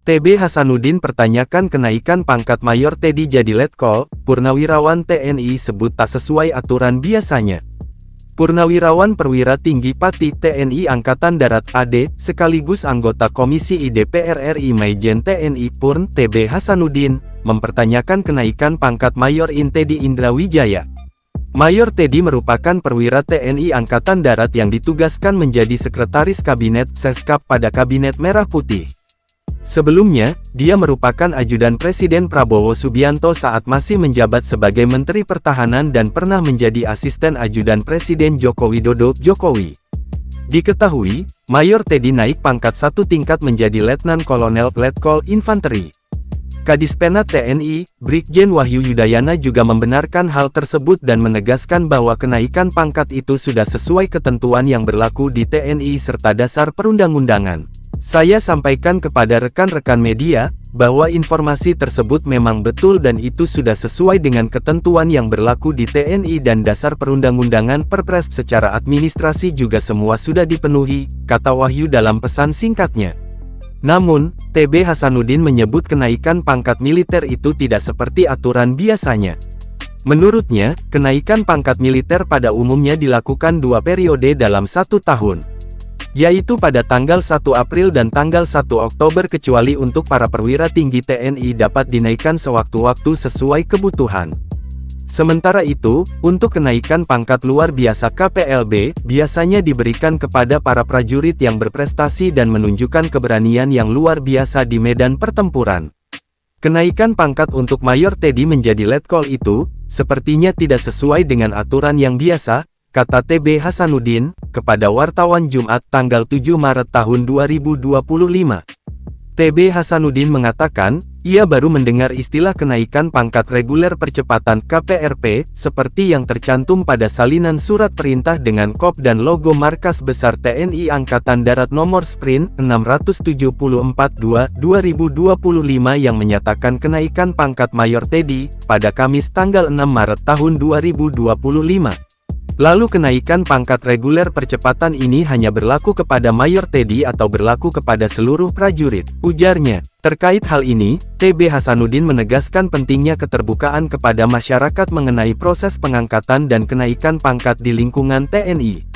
TB Hasanuddin pertanyakan kenaikan pangkat Mayor Teddy jadi Letkol, Purnawirawan TNI sebut tak sesuai aturan biasanya. Purnawirawan Perwira Tinggi Pati TNI Angkatan Darat AD, sekaligus anggota Komisi I DPR RI Maijen TNI Purn TB Hasanuddin, mempertanyakan kenaikan pangkat Mayor Teddy Indrawijaya. Mayor Teddy merupakan perwira TNI Angkatan Darat yang ditugaskan menjadi Sekretaris Kabinet Seskap pada Kabinet Merah Putih. Sebelumnya, dia merupakan ajudan Presiden Prabowo Subianto saat masih menjabat sebagai Menteri Pertahanan dan pernah menjadi asisten ajudan Presiden Joko Widodo, Jokowi. Diketahui, Mayor Teddy naik pangkat satu tingkat menjadi Letnan Kolonel Letkol Infanteri. Kadispenat TNI, Brigjen Wahyu Yudayana juga membenarkan hal tersebut dan menegaskan bahwa kenaikan pangkat itu sudah sesuai ketentuan yang berlaku di TNI serta dasar perundang-undangan. Saya sampaikan kepada rekan-rekan media, bahwa informasi tersebut memang betul dan itu sudah sesuai dengan ketentuan yang berlaku di TNI dan dasar perundang-undangan Perpres secara administrasi juga semua sudah dipenuhi, kata Wahyu dalam pesan singkatnya. Namun, TB Hasanuddin menyebut kenaikan pangkat militer itu tidak seperti aturan biasanya. Menurutnya, kenaikan pangkat militer pada umumnya dilakukan 2 periode dalam 1 tahun. Yaitu pada tanggal 1 April dan tanggal 1 Oktober kecuali untuk para perwira tinggi TNI dapat dinaikkan sewaktu-waktu sesuai kebutuhan. Sementara itu, untuk kenaikan pangkat luar biasa KPLB, biasanya diberikan kepada para prajurit yang berprestasi dan menunjukkan keberanian yang luar biasa di medan pertempuran. Kenaikan pangkat untuk Mayor Teddy menjadi Letkol itu, sepertinya tidak sesuai dengan aturan yang biasa, kata TB Hasanuddin, kepada wartawan Jumat tanggal 7 Maret tahun 2025. TB Hasanuddin mengatakan, ia baru mendengar istilah kenaikan pangkat reguler percepatan KPRP, seperti yang tercantum pada salinan surat perintah dengan kop dan logo Markas Besar TNI Angkatan Darat nomor Sprint 674-2-2025 yang menyatakan kenaikan pangkat Mayor Teddy, pada Kamis tanggal 6 Maret tahun 2025. Lalu kenaikan pangkat reguler percepatan ini hanya berlaku kepada Mayor Teddy atau berlaku kepada seluruh prajurit, ujarnya. Terkait hal ini, TB Hasanuddin menegaskan pentingnya keterbukaan kepada masyarakat mengenai proses pengangkatan dan kenaikan pangkat di lingkungan TNI.